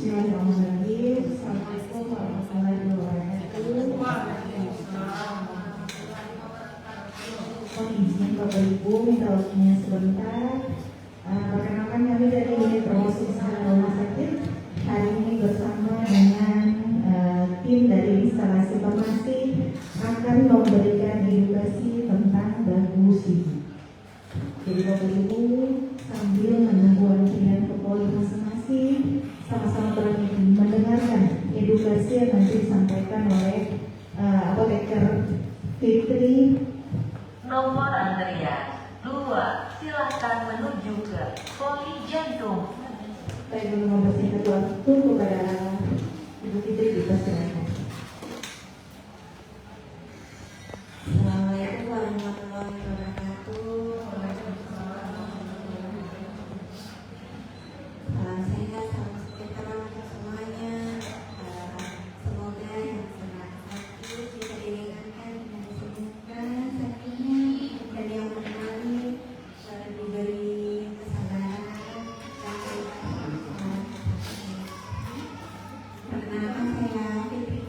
Bismillahirrahmanirrahim. Assalamualaikum warahmatullahi wabarakatuh. Mohon izin Bapak Ibu minta waktunya sebentar. Perkenalkan kami dari unit promosi usaha rumah sakit. Hari ini bersama dengan tim dari instalasi farmasi akan memberikan edukasi tentang bahu sini. Jadi Bapak Ibu sambil menunggu antrian ke poli masing-masing, sama-sama mendengarkan edukasi yang nanti disampaikan oleh apoteker Fitri. Nomor antrian 2, silakan menuju ke poli jantung. Saya belum membersihkan waktu kepada Ibu Fitri, dipersilakan. Assalamualaikum warahmatullahi wabarakatuh. Salam sehat, salam sejahtera untuk semuanya. Semoga yang sedang sakit bisa diringankan dan disembuhkan sakitnya, dan yang menemani diberi kesabaran dan keikhtiaran. Perkenalkan, saya Fitri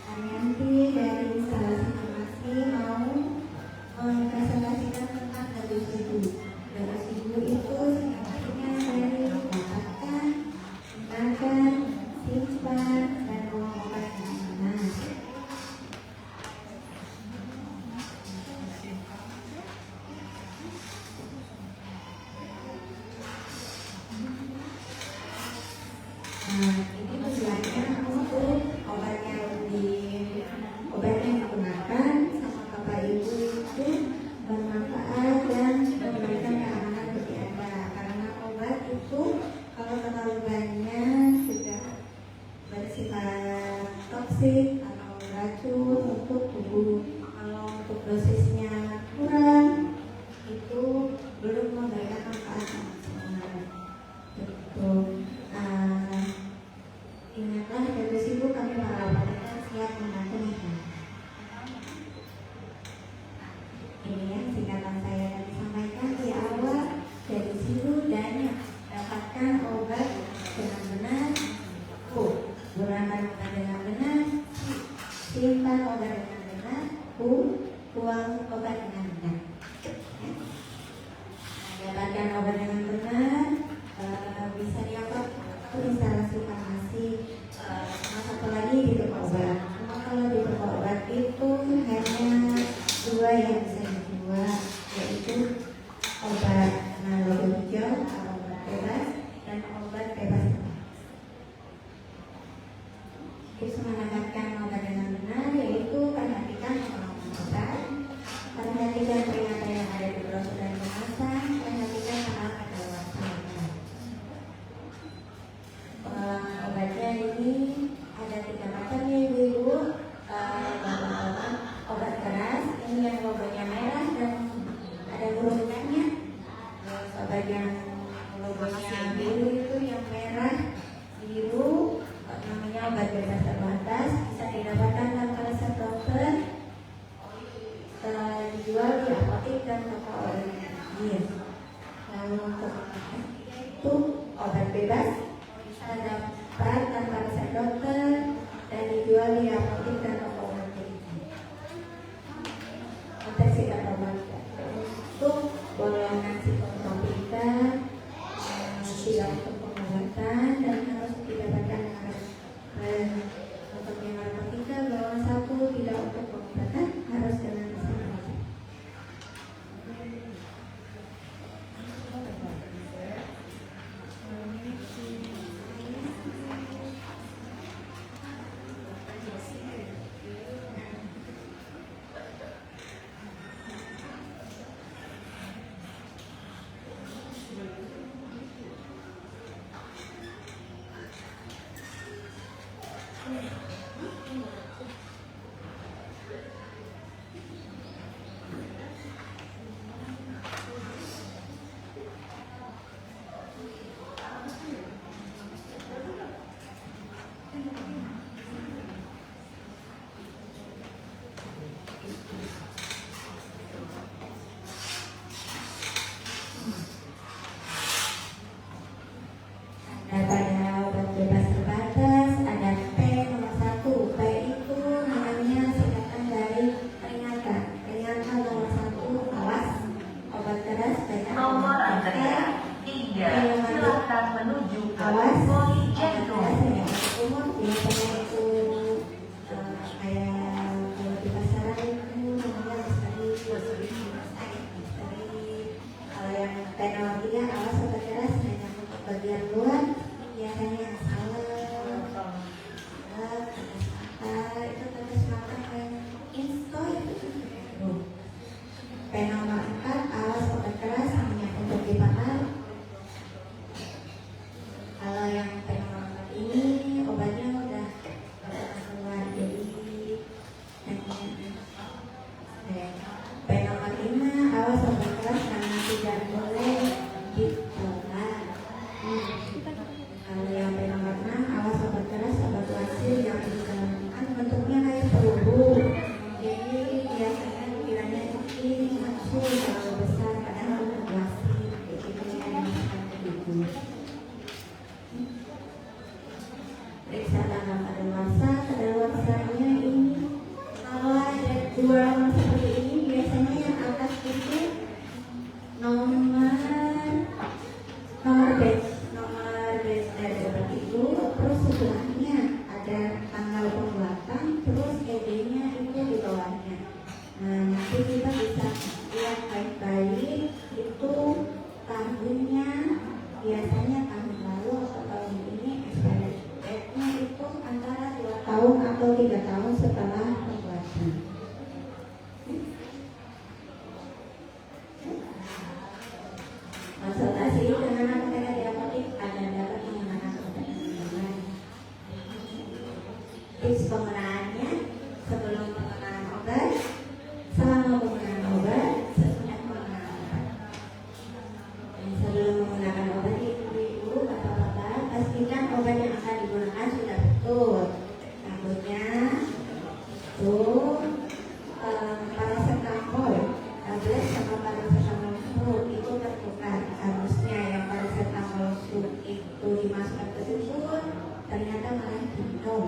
Arianti dari instalasi farmasi mau mempresentasikan tentang bahu ibu. Bahu ibu itu artinya dari dapatkan, makan, simpan, dan obat makanan. Ini tujuannya untuk obat yang digunakan sama Bapak Ibu itu bermanfaat dan memberikan keamanan bagi Anda, karena obat itu kalau terlalu banyak sudah bersifat toksik atau racun untuk tubuh. Kalau untuk dosisnya kurang itu belum memberikan manfaat maksimal. Ingatlah dari situ kami para apoteker siap membantu Anda. Ini yang singkatan saya tadi sampaikan di awal. Dari situ dan dapatkan obat dengan benar, gunakan obat dengan benar, simpan obat dengan benar, buang obat dengan benar. Dapatkan obat dengan benar bisa didapat ke instalasi farmasi. Sama satu lagi di toko obat. Kalau di toko obat itu hanya 2 yang bisa dijual, yaitu obat logo hijau atau obat bebas dan obat bebas. Tips mendapatkan obat dengan benar yaitu perhatikan penolakan obat, perhatikan peringatan yang ada di brosur dan kemasan, perhatikan saat kadaluarsa. Pengelolaan obatnya ini ada 3 macam ya Ibu. Obat keras ini yang logonya merah dan ada huruf N-nya. Obat yang logonya biru itu yang merah biru namanya obat bebas terbatas, bisa didapatkan tanpa resep dokter, dijual di apotek dan toko obat. Lalu untuk itu obat bebas bisa dapat tanpa resep dokter dan dijual di apotek dan toko obat. Konteks tidak terbatas untuk golongan psikotropika, tidak untuk pengobatan dan harus didapatkan untuk yang narkotika golongan 1 tidak untuk pengobatan, harus dengan resep. awas poli obat jantung. keras hanya untuk umur, biasanya itu kayak kalau di pasaran itu namanya misteri. Kalau yang tenor 3 awas obat keras hanya untuk bagian luar, biasanya salep, itu tetes mata kayak insto itu. Nomor 4 awas obat keras hanya untuk dipakai. Kalau yang nomor 4 ini obatnya udah keluar, jadi nomor 5 awas obat keras karena tidak boleh dicoba. Kalau yang nomor 6 awas obat keras obat wasir yang digunakan bentuknya kayak peluru, jadi biasanya dikiranya ini maksud terlalu besar padahal untuk wasir jadi gitu. Periksa tanggal kadaluarsanya ini kalau ada 2 nomor seperti ini biasanya yang atas itu nomor batch dari obat itu, terus sebelahnya ada tanggal pembuatan, terus ED-nya itu di bawahnya. Nah, nanti kita bisa lihat baik-baik itu tahunnya, biasanya tahun lalu atau tahun ini. Expired date-nya itu antara 2 tahun atau 3 tahun setelah pembuatan. Konsultasi dengan apoteker di apotek ada dapat menggunakan obat yang tips penggunaannya sebelum penggunaan obat, selama penggunaan obat, sesudah penggunaan obat. Sebelum menggunakan obat ibu bapak-bapak pastikan obat yang akan digunakan sudah betul. Takutnya itu paracetamol tablet sama paracetamol sup itu tertukar. Harusnya yang paracetamol sup itu dimasukkan ke susu, ternyata malah diminum.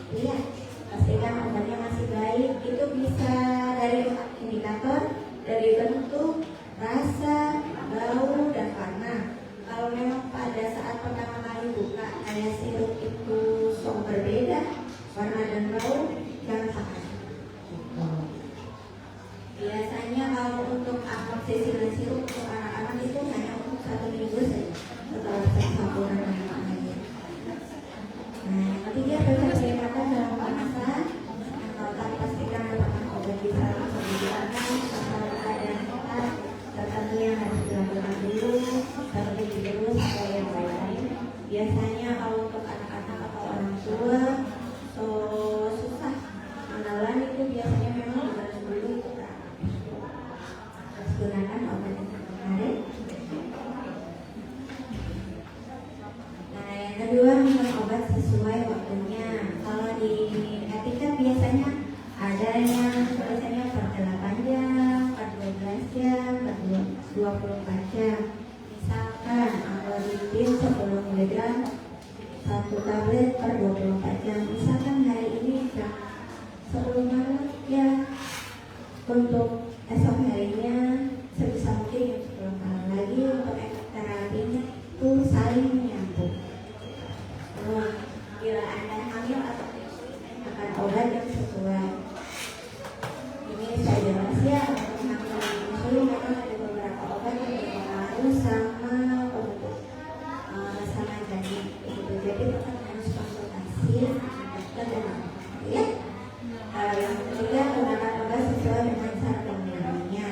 Lihat, pastikan obatnya masih baik. Itu bisa dari indikator, dari bentuk, rasa, bau, dan warna. Kalau memang pada saat pertama kali buka kayak sirup itu berbeda warna dan bau, jangan pakai. Biasanya kalau untuk amoxicillin sirup untuk anak-anak itu hanya untuk 1 minggu saja setelah sempurna menggunakannya. Nah, yang ketiga baca peringatan dalam kemasan. Kalau pastikan mendapatkan obat bisa langsung digunakan atau keadaan tepat tertentu yang harus dilakukan dulu seperti diurus atau yang lain. Biasanya kalau untuk anak-anak atau orang tua susah menelan itu biasanya memang dibalas dulu itu harus gunakan obat yang kemarin. Nah, yang kedua minum obat sesuai waktunya. Kalau di etika biasanya ada yang tulisannya per 8 jam, per 12 jam, per 24 jam. Misalkan amlodipin 10 mg 1 tablet per 24 jam. Misalkan hari ini jam 10 malam ya, untuk esok harinya sebisa mungkin yang 10 malam lagi. Untuk terapinya itu saling menyambung. Bila Anda hamil atau akan obat yang sesuai. Ini saya jelas ya, untuk hamil insulin memang ada beberapa obat yang berpengaruh sama sama janin. Jadi tetap harus konsultasi dokter dan ya. Yang ketiga, gunakan obat sesuai dengan syarat penggunaannya.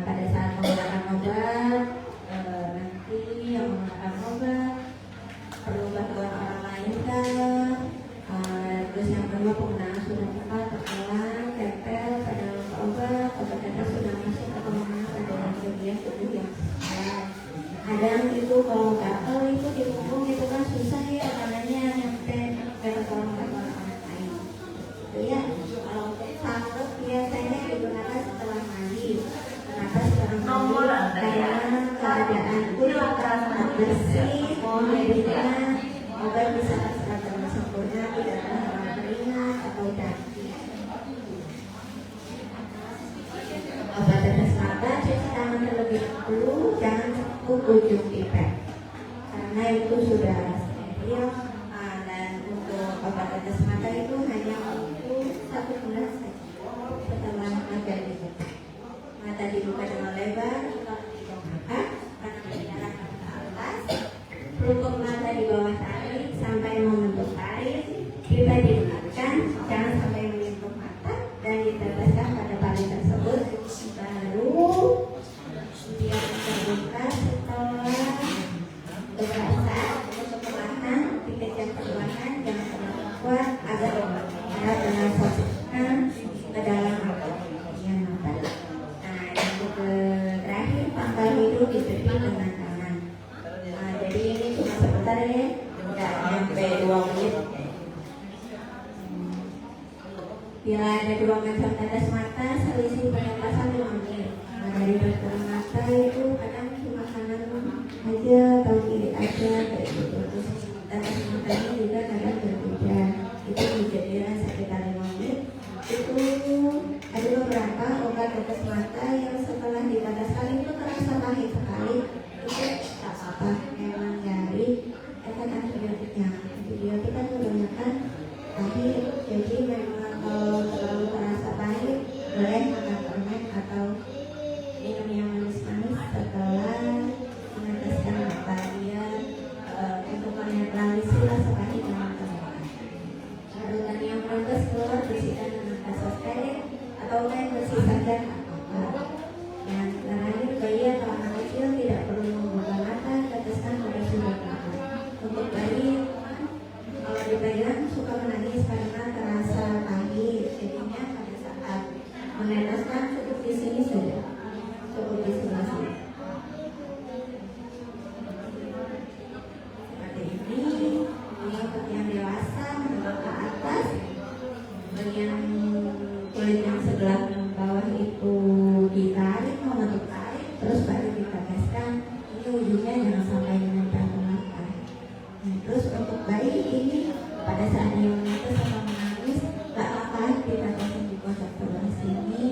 Pada saat menggunakan obat, nanti yang menggunakan obat perlu bantuan orang lain kah? Terus yang kedua, penggunaan sudah tepat, terkelan, tempel pada obat tetes sudah masuk atau memang pada bagian tubuh yang sesuai. Kadang itu kalau gatal itu di punggung itu kan susah ya, karenanya nyampe ke orang lain. Itu ya, kalau untuk sanggup biasanya digunakan setelah mandi. Kenapa setelah mandi? Karena keadaan kulit bersih, jadinya obat bisa terserap dengan sempurna, tidak terhalang keringat atau daki. Obat tetes mata, cuci tangan terlebih dahulu, jangan cukup ujung pipet karena itu sudah steril. Dan untuk obat tetes mata itu hanya untuk 1 bulan saja setelah mata dibuka. Mata dibuka dengan lebar, mata diarahkan ke atas, pelupuk mata di bawah tarik sampai membentuk tarik, pipa didekatkan, jangan sampai menyentuh mata dan diteteskan pada paling tersebut. Baru dia terbuka setelah berasa untuk perlahan dikejar perlahan, jangan terlalu kuat agar obat dengan masukkan ke dalam mata. Nah, yang terakhir pangkal hidung ditepi dengan tangan. Jadi ini cuma sebentar ya, nggak sampai 2 menit. Bila ada 2 macam tetes mata, selisih pernapasan 5 menit. Dari dokter mata itu kadang cuma kanan aja atau kiri aja kayak gitu. Terus tetes matanya juga kadang berbeda. Itu dijadikan sekitar 5 menit. Itu ada beberapa obat tetes mata yang setelah diteteskan itu terasa pahit sekali. Itu tak apa, memang dari efek antibiotiknya. Antibiotik kan kebanyakan pahit, jadi memang kalau terlalu terasa pahit boleh makan permen atau minum yang manis-manis setelah meneteskan mata. Dia untuk menetralisir rasa pahit yang terlalu. Larutan yang menetes keluar bersihkan dengan kasus steril atau kain bersih saja. Yang terakhir, bayi atau anak kecil tidak perlu membuka mata, teteskan pada sudut mata. Untuk bayi, kalau dipegang suka menangis karena terasa pahit, jadinya pada saat meneteskan cukup di sini saja, cukup di sebelah sini. Seperti ini untuk yang dewasa menengah ke atas, bagian kulit yang sebelah bawah itu ditarik, membentuk tarik, terus baru diteteskan. Ini ujungnya jangan sampai menempel ke mata. Nah, terus untuk bayi ini pada saat dia menetes atau menangis, gak apa ditetesin di pojok sebelah sini,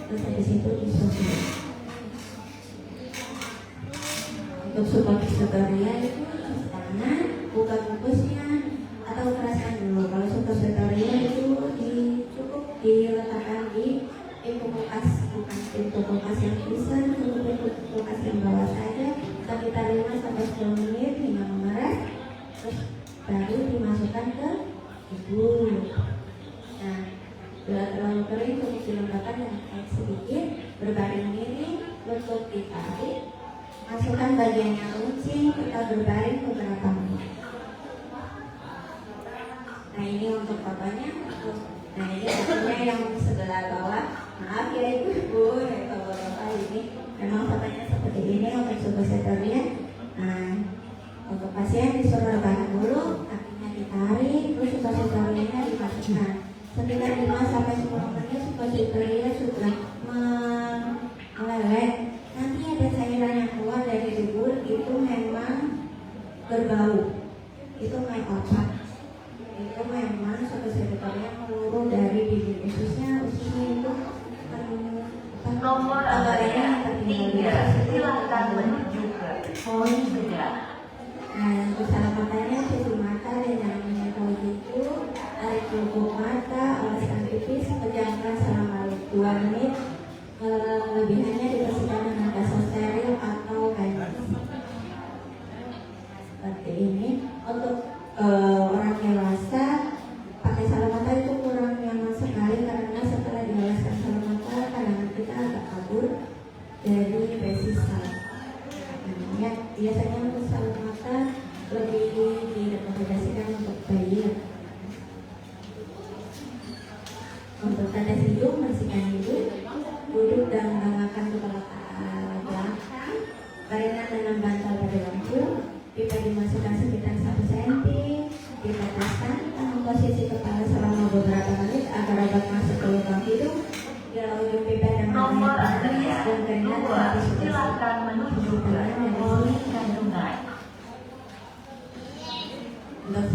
terus habis itu disusui. Untuk suppositoria itu cuci tangan, buka bungkusnya atau keraskan dulu. Kalau suppositoria itu cukup diletakkan di pintu kulkas, bukan pintu kulkas yang bisa, cukup pintu kulkas yang bawah saja, sekitar 5-10 menit hingga mengeras, terus baru dimasukkan ke ibu. Nah, bila terlalu kering cukup dilembabkan dengan air sedikit, berbaring miring, lutut ditarik, masukkan bagian yang runcing, kita berbaring beberapa menit. Nah, ini untuk fotonya. Nah, ini fotonya yang sebelah bawah. Maaf ya ibu, ya bapak ini memang fotonya seperti ini untuk suppositoria. Nah, untuk pasien disuruh rebahan dulu, kakinya ditarik, terus suppositorianya dimasukkan. Sekitar 5-10 menit suppositoria sudah meleleh. Nanti ada cairan yang keluar dari dubur, itu memang berbau. Itu obat. Itu memang suppositoria meluruh dari bibir ususnya itu Nomor antrian 3, silakan menuju ke poin segera. Nah, untuk salah matanya cuci mata dan jangan menyentuh itu, tarik pelupuk mata, oleskan pipis, pejamkan selama 2 menit. Kelebihannya dibersihkan dengan basah steril atau kain bersih. Seperti ini. Untuk orang dewasa pakai salah mata itu kurang nyaman sekali karena setelah dioleskan salah mata pandangan kita agak kabur dari resisa. Namanya biasanya untuk salah mata lebih direkomendasikan untuk bayi. Untuk tetes hidung, bersihkan hidung, duduk dan mengangkat kepala ke belakang, baringan dengan bantal pada lampu, pipa dimasukkan sekitar 1 cm, diteteskan, tahan posisi kepala selama beberapa menit agar obat masuk ke lubang hidung. Bila ujung pipa dan Nomor antrian 2, silakan menuju ke poli kandungan. Untuk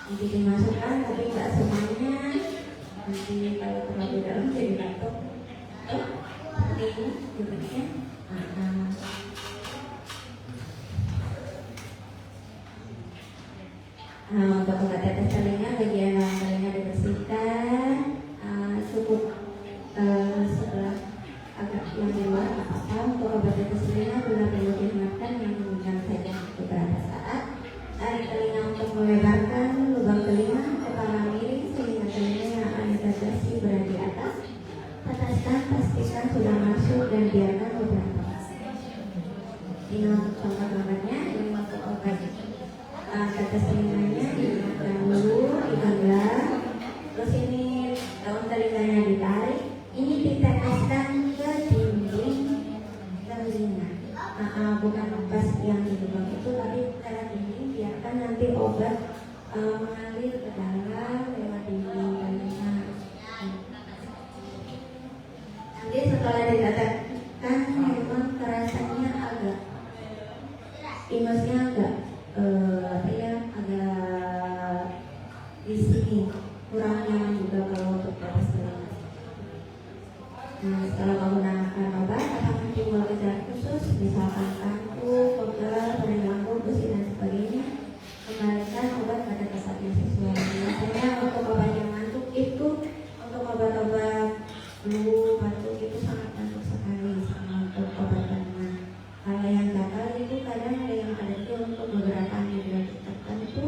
nanti dimasukkan tapi nggak semuanya, nanti kalau terlalu dalam jadi batuk. Seperti ini duduknya. Untuk obat tetes telinga, bagian telinga dibersihkan, cukup sebelah agak yang di luar apa-apa. Untuk obat tetes telinga bila perlu dihangatkan yang menggunakan saja beberapa saat. Tarik telinga untuk melebarkan lubang telinga, kepala miring sehingga telinga yang akan ditetesi berada di atas. Teteskan, pastikan sudah masuk dan biarkan beberapa menit. Ini untuk contoh-contohnya, ini untuk obat tetes telinganya dimakan dulu, dibelah. Terus ini daun telinganya ditarik, ini diteteskan ke dinding telinga. Bukan pas yang di lubang itu, tapi ke dinding, biarkan nanti obat mengalir ke dalam lewat dinding telinga. Nanti setelah diteteskan memang terasanya agak inusnya agak agak di sini kurang nyaman juga kalau untuk tetes telinga. Nah, setelah menggunakan obat akan timbul gejala khusus, misalkan kantuk, pegal, peninggalan besi dan sebagainya. Kembalikan obat pada tempatnya sesuai. Biasanya untuk obat yang ngantuk itu, untuk obat-obat flu, batuk itu sangat ngantuk sekali sama untuk obat kandungan. Kalau yang gatal itu kadang ada yang terjadi untuk beberapa antibiotik tertentu,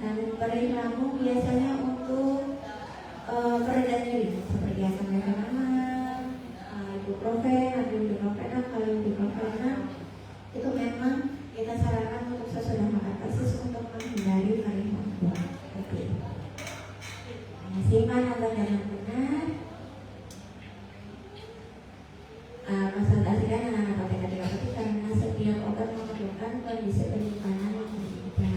dan beri lambung biasanya untuk pereda nyeri seperti asam levodopa, ibuprofen, ibuprofenak. Kalau ibuprofenak itu memang kita sarankan untuk sesudah makan persis untuk menghindari nyeri lambung. Simpan obat dengan benar. Konsultasikan dengan apoteker terapeutik karena setiap obat memerlukan kondisi penyimpanan yang berbeda.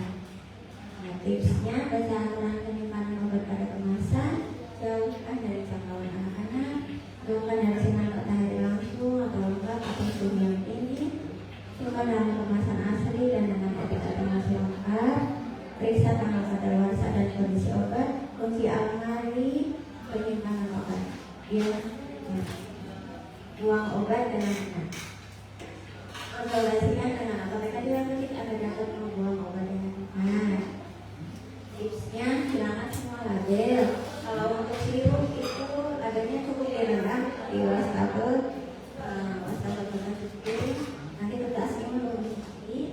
Nah, tipsnya baca aturan penyimpanan obat pada kemasan, jauhkan dari jangkauan anak-anak, jauhkan dari sinar matahari langsung atau lembab atau suhu yang tinggi, simpan dalam kemasan asli dan dengan etika masih lengkap. Periksa tanggal kadaluarsa dan kondisi obat, kunci almari penyimpanan obat. Buang obat dengan benar. Konsultasikan dengan apoteker terapeutik agar dapat membuang obat dengan benar. Tipsnya, hilangkan semua label. Kalau untuk sirup itu labelnya cukup direndam di wastafel, bekas cuci. Nanti kertasnya belum sedikit.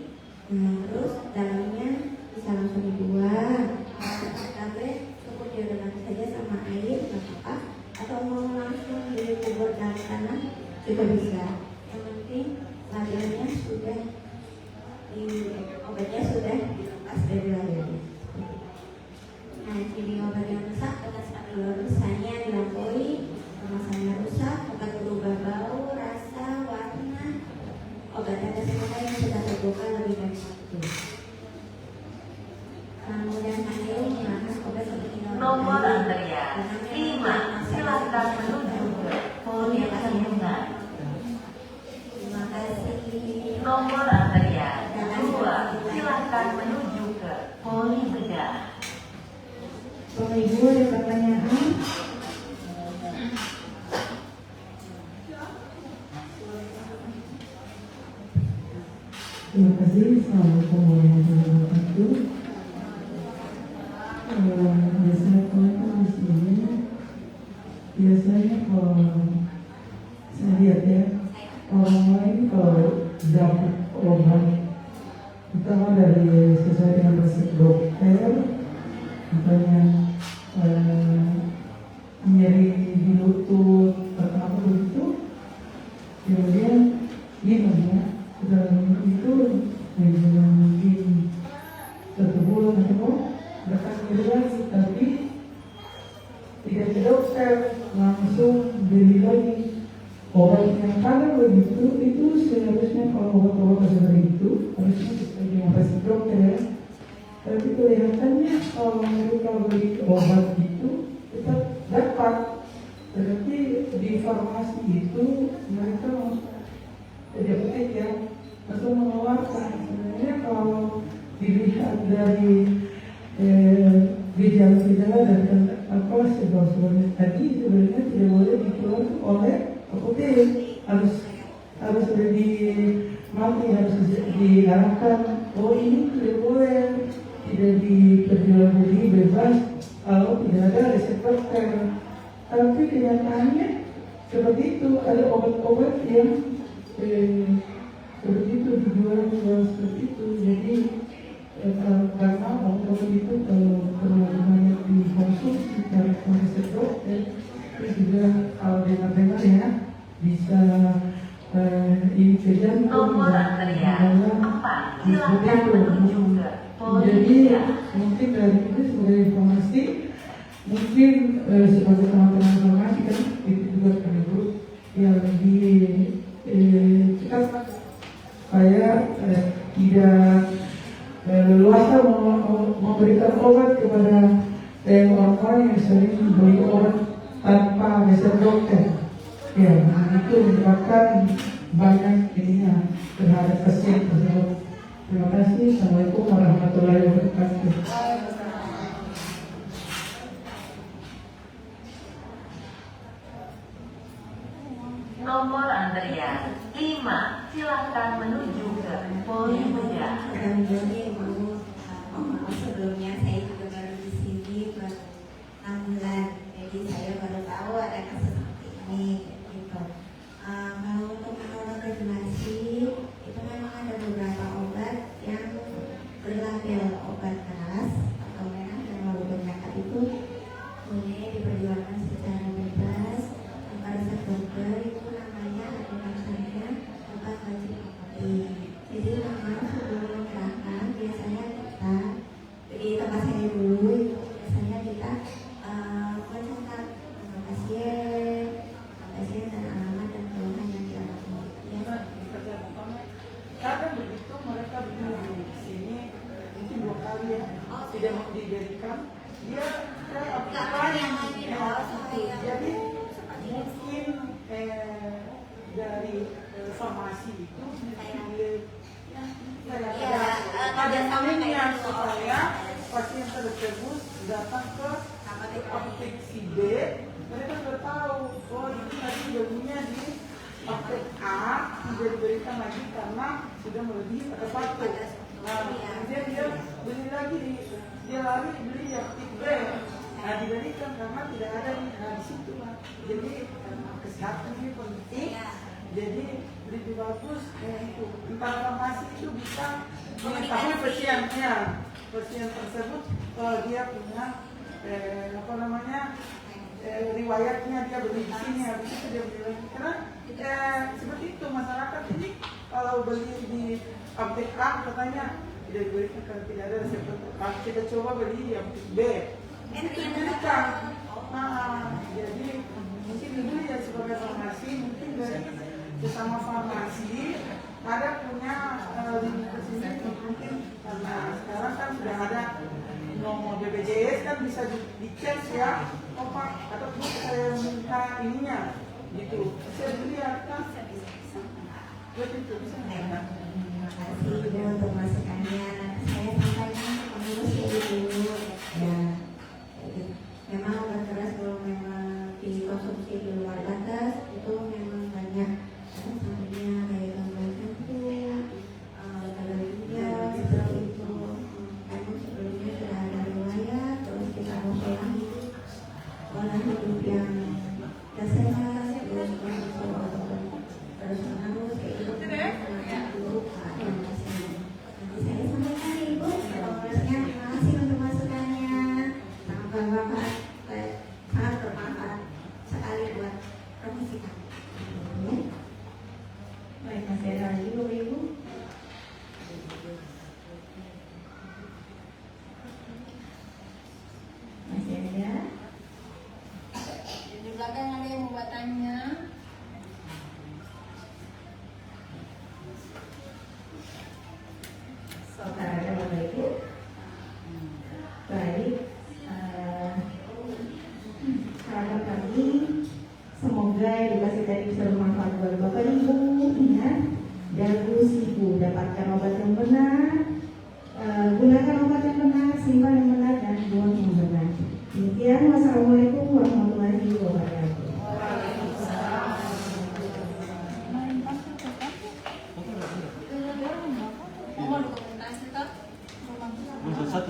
Terus dalamnya bisa langsung dibuang. Label cukup direndam saja sama air, nggak apa-apa. Atau mau langsung dikubur dalam tanah juga bisa. Yang penting labelnya sudah obatnya sudah dilepas dari labelnya. Nah, jadi obat yang rusak, teteskan dulu rusaknya dilampaui, kemasannya rusak, obat berubah bau, rasa, warna. Obat tetes mata yang sudah terbuka lebih dari 1. Kemudian hanya menggunakan obat seperti Nomor antrian 5, silakan menuju ke poli kandungan. Terima kasih. Nomor antrian 2, silakan menuju ke poli bedah. Bapak Ibu ada pertanyaan? Terima kasih. Assalamualaikum warahmatullahi wabarakatuh. Biasanya kalau di sini, biasanya kalau saya lihat ya, orang lain kalau dapat obat, pertama dari sesuai dengan resep dokter, misalnya nyeri di lutut atau apa begitu, kemudian minum ya, dan itu mungkin 1 bulan atau bahkan lagi, tapi tidak ke dokter, langsung beli lagi obat yang kadang begitu. Itu seharusnya kalau obat-obat seperti itu harusnya sesuai dengan resep dokter ya. Tapi kelihatannya kalau mereka beli obat itu tetap dapat. Berarti di farmasi itu mereka tidak ya, atau mengeluarkan. Sebenarnya kalau dilihat dari gejala-gejala dan apa sebab-sebabnya tadi sebenarnya tidak boleh dikeluarkan oleh apotek, harus harus diarahkan. Oh ini tidak boleh, tidak diperjualbeli bebas kalau tidak ada resep dokter. Tapi kenyataannya seperti itu, ada obat-obat yang seperti itu dijual seperti itu. Jadi karena obat itu kalau banyak dikonsumsi dari resep dokter, itu juga kalau dengar-dengar ya bisa ini ke jantung Nomor antrian 4, silakan menuju ke jadi Polda. mungkin dari itu sebagai informasi, mungkin sebagai teman-teman informasi kan itu juga kami grup yang kita supaya tidak leluasa memberikan obat kepada orang-orang yang sering beli obat tanpa resep dokter. Ya, itu menyebabkan banyak ininya terhadap pasien tersebut. Terima kasih. Assalamualaikum warahmatullahi wabarakatuh. Nomor antrian 5, silakan menuju ke Polda. Dan jadi mau sebelumnya saya juga baru di sini baru 6 bulan, jadi saya baru tahu ada kasus seperti ini gitu. Kalau untuk menolak regulasi itu memang ada beberapa obat yang berlabel obat keras atau merah dan lalu penyakit itu boleh diperjualkan secara bebas tanpa resep dokter. Itu namanya aturan saya bukan wajib apotek. Jadi memang sebelum berangkat biasanya kita di tempat saya dulu itu biasanya kita mencatat nama pasien dan alamat dan keluhan yang dialami. Ya. Kadang begitu mereka berdiri di sini mungkin 2 kali ya, tidak mau dijadikan dia Kapan yang lagi jadi mungkin dari farmasi itu ada sampingnya supaya pasien tersebut datang ke apotek si B, mereka sudah tahu oh ini tadi belinya di apotek A, tidak diberikan lagi karena sudah melebihi pada batuk. Nah, kemudian dia beli lagi dia lari beli di apotek B. Nah, diberikan karena tidak ada di situ lah. Jadi kesehatan ini penting. Jadi lebih bagus itu entah farmasi itu bisa mengetahui pasien tersebut dia punya riwayatnya dia beli di sini habis itu dia beli lagi karena seperti itu masyarakat ini kalau beli di apotek A katanya tidak diberikan karena tidak ada resep dokter. Kita coba beli di apotek B itu diberikan. Jadi mungkin dulu ya sebagai farmasi mungkin dari sesama farmasi ada punya link ke sini mungkin karena sekarang kan sudah ada nomor BPJS kan bisa dicek ya Pak atau saya minta ininya gitu saya dilihat kan begitu bisa nggak? Terima kasih Ibu untuk masukannya. Saya sampaikan pengurus dulu ya. Memang obat keras kalau memang dikonsumsi di luar batas itu memang banyak sampingnya kayak gangguan jantung, gagal seperti itu. Memang sebelumnya sudah ada riwayat, terus kita ulangi pola hidup yang tidak sehat, terus terus menerus kayak itu buruk yang pasien. Nanti saya sampaikan Ibu.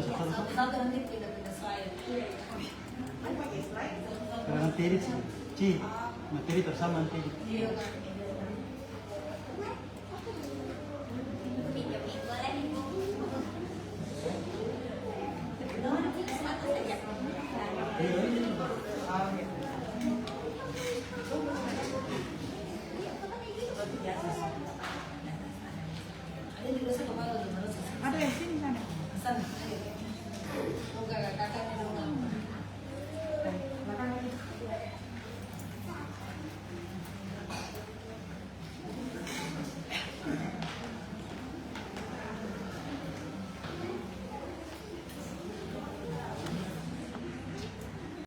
Satu nanti pindah-pindah slide. Karena nanti edit sih. Ci, materi bersama nanti edit. Iya. Iya.